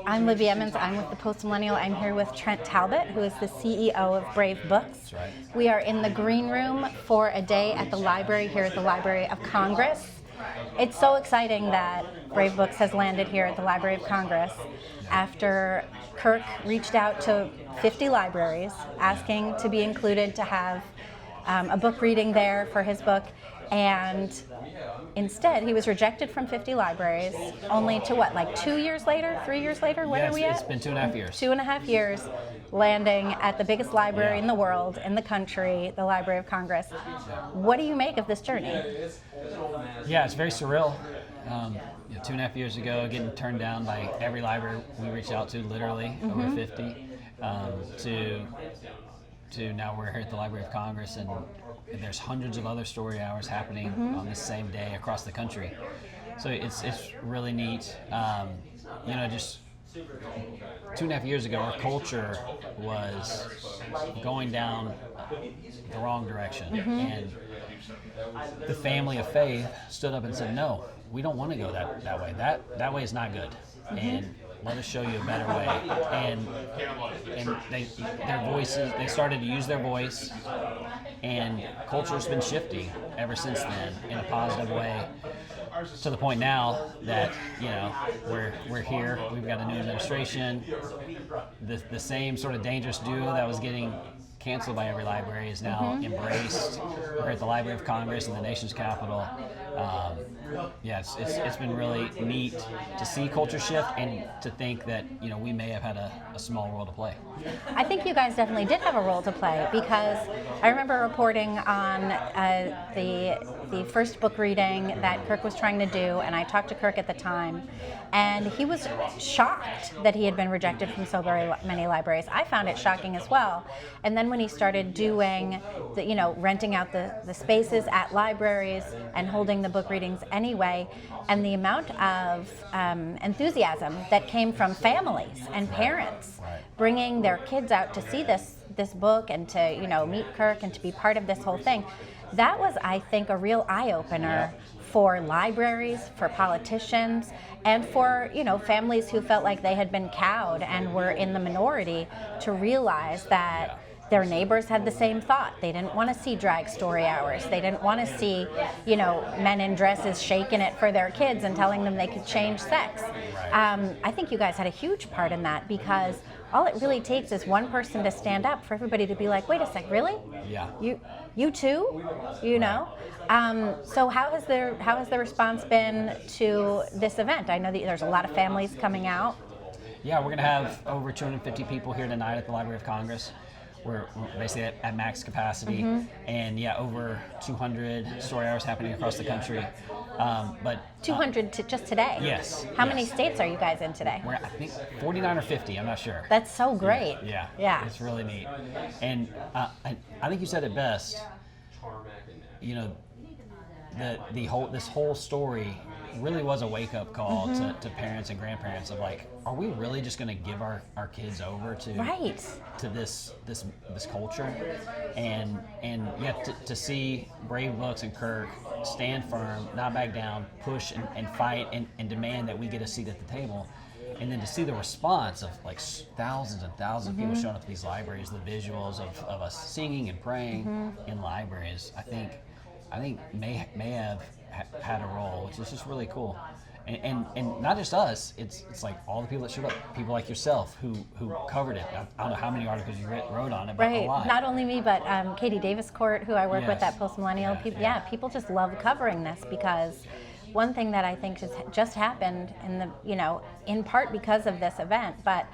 I'm Libby Emmons. I'm with the Post Millennial. I'm here with Trent Talbot, who is the CEO of Brave Books. That's right. We are in the green room for a day at the library here at the Library of Congress. It's so exciting that Brave Books has landed here at the Library of Congress after Kirk reached out to 50 libraries asking to be included to have a book reading there for his book, and instead he was rejected from 50 libraries, only to what, like 2 years later, 3 years later? When are we at? It's been 2.5 years. 2.5 years, landing at the biggest library in the world, in the country, the Library of Congress. What do you make of this journey? Yeah, it's very surreal. 2.5 years ago, getting turned down by every library we reached out to, literally over 50, to now we're here at the Library of Congress, and there's hundreds of other story hours happening on the same day across the country. So it's really neat. Just 2.5 years ago, our culture was going down the wrong direction, and the family of faith stood up and said, "No, we don't want to go that way. That way is not good, and let us show you a better way." And their voices, they started to use their voice, and culture's been shifting ever since then in a positive way, to the point now that we're here. We've got a new administration. The same sort of dangerous duo that was getting canceled by every library is now embraced. We're at the Library of Congress in the nation's capital. It's been really neat to see culture shift, and to think that we may have had a small role to play. I think you guys definitely did have a role to play, because I remember reporting on the first book reading that Kirk was trying to do, and I talked to Kirk at the time, and he was shocked that he had been rejected from so very many libraries. I found it shocking as well. And then when he started doing renting out the spaces at libraries and holding the book readings anyway, and the amount of enthusiasm that came from families and parents bringing their kids out to see this book, and to meet Kirk and to be part of this whole thing, that was, I think, a real eye-opener for libraries, for politicians, and for families who felt like they had been cowed and were in the minority, to realize that their neighbors had the same thought. They didn't want to see drag story hours. They didn't want to see, men in dresses shaking it for their kids and telling them they could change sex. I think you guys had a huge part in that, because all it really takes is one person to stand up for everybody to be like, wait a sec, really? Yeah. You too? So how has the response been to this event? I know that there's a lot of families coming out. Yeah, we're going to have over 250 people here tonight at the Library of Congress. We're basically at max capacity, and over 200 story hours happening across the country. But 200 just today? Yes. How many states are you guys in today? We're, I think, 49 or 50. I'm not sure. That's so great. Yeah. It's really neat. And I think you said it best. This whole story really was a wake-up call to parents and grandparents of like, are we really just going to give our kids over to this culture? And to see Brave Books and Kirk stand firm, not back down, push and fight and demand that we get a seat at the table, and then to see the response of like thousands and thousands of people showing up to these libraries, the visuals of us singing and praying in libraries, I think may have had a role, which is just really cool. And not just us, it's like all the people that showed up, people like yourself who covered it. I don't know how many articles you wrote on it, but a lot. Not only me, but Katie Davis-Court, who I work with at Post Millennial. People just love covering this, because one thing that I think just happened in part because of this event, but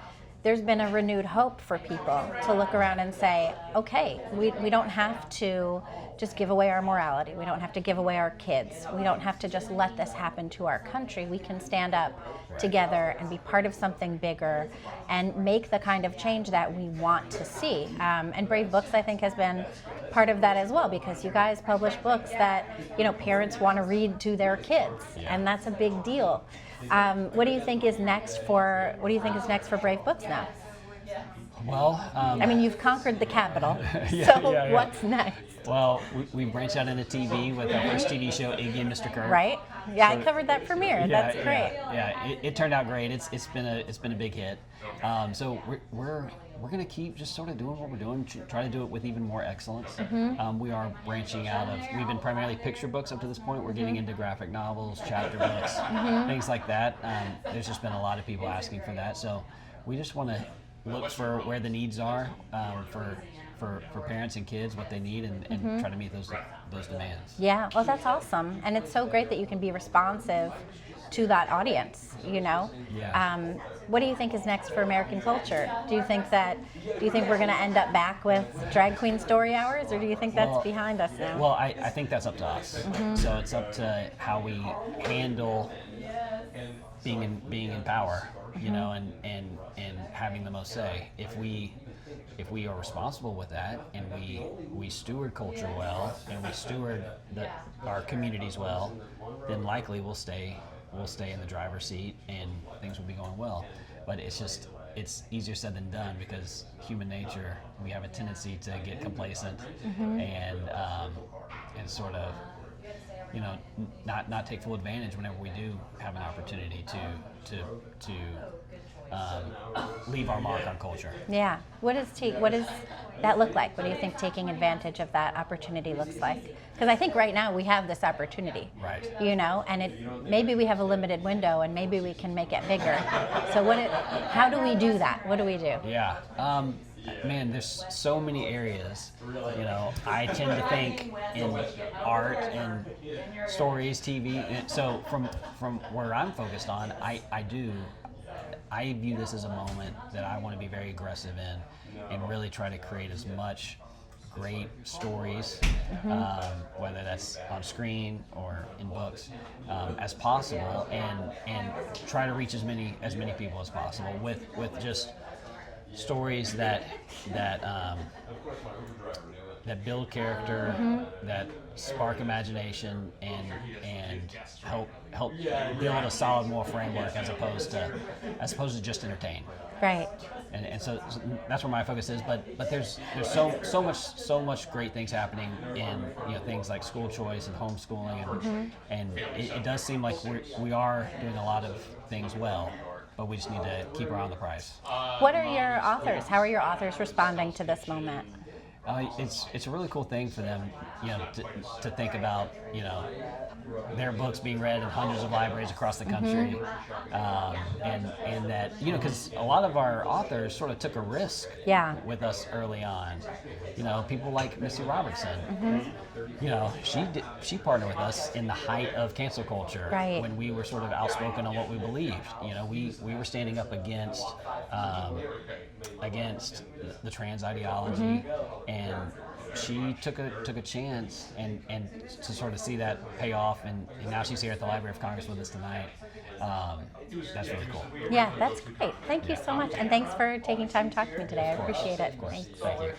there's been a renewed hope for people to look around and say, okay, we don't have to just give away our morality. We don't have to give away our kids. We don't have to just let this happen to our country. We can stand up together and be part of something bigger and make the kind of change that we want to see. And Brave Books, I think, has been part of that as well, because you guys publish books that parents want to read to their kids, and that's a big deal. What do you think is next for Brave Books now? Well, I mean, you've conquered the Capitol, Yeah, so yeah. what's next? well, we branched out into TV with our first TV show, Iggy and Mr. Kirk. Right? Yeah, I So- covered that premiere. That's great. Yeah, it turned out great. It's been a big hit. So we're gonna keep just sort of doing what we're doing. Try to do it with even more excellence. We are branching out of. We've been primarily picture books up to this point. We're getting into graphic novels, chapter books, things like that. There's just been a lot of people asking for that. So we just want to look for where the needs are for parents and kids, what they need, and try to meet those demands. Yeah, well, that's awesome. And it's so great that you can be responsive to that audience, you know? Yeah. What do you think is next for American culture? Do you think we're going to end up back with drag queen story hours, or do you think that's Well- behind us now? Well, I think that's up to us. So it's up to how we handle being in power, you know, and having the most say. If we are responsible with that, and we steward culture well, and we steward our communities well, then likely we'll stay in the driver's seat, and things will be going well. But it's easier said than done, because human nature, we have a tendency to get complacent and sort of, you know, not take full advantage whenever we do have an opportunity to leave our mark on culture. Yeah. What does that look like? What do you think taking advantage of that opportunity looks like? Because I think right now we have this opportunity. Right. You know, and maybe we have a limited window, and maybe we can make it bigger. So how do we do that? What do we do? Yeah. Man, there's so many areas. You know, I tend to think in art and stories, TV. And so from where I'm focused on, I view this as a moment that I want to be very aggressive in, and really try to create as much great stories, whether that's on screen or in books, as possible, and try to reach as many people as possible with just stories that build character, that spark imagination, and help build a solid moral framework, as opposed to just entertain. Right. And so that's where my focus is. But there's so much great things happening in, you know, things like school choice and homeschooling, and it does seem like we are doing a lot of things well, but we just need to keep our eye on the prize. What are your authors? How are your authors responding to this moment? It's a really cool thing for them, you know, to think about, you know, their books being read in hundreds of libraries across the country, and that, you know, because a lot of our authors sort of took a risk with us early on. You know, people like Missy Robertson. You know, she partnered with us in the height of cancel culture, right, when we were sort of outspoken on what we believed. You know, we were standing up against the trans ideology, and she took a chance, and to sort of see that pay off, and now she's here at the Library of Congress with us tonight. That's really cool. Yeah, that's great. Thank you so much, and thanks for taking time to talk to me today. I appreciate it. Of course. Thanks. Thank you.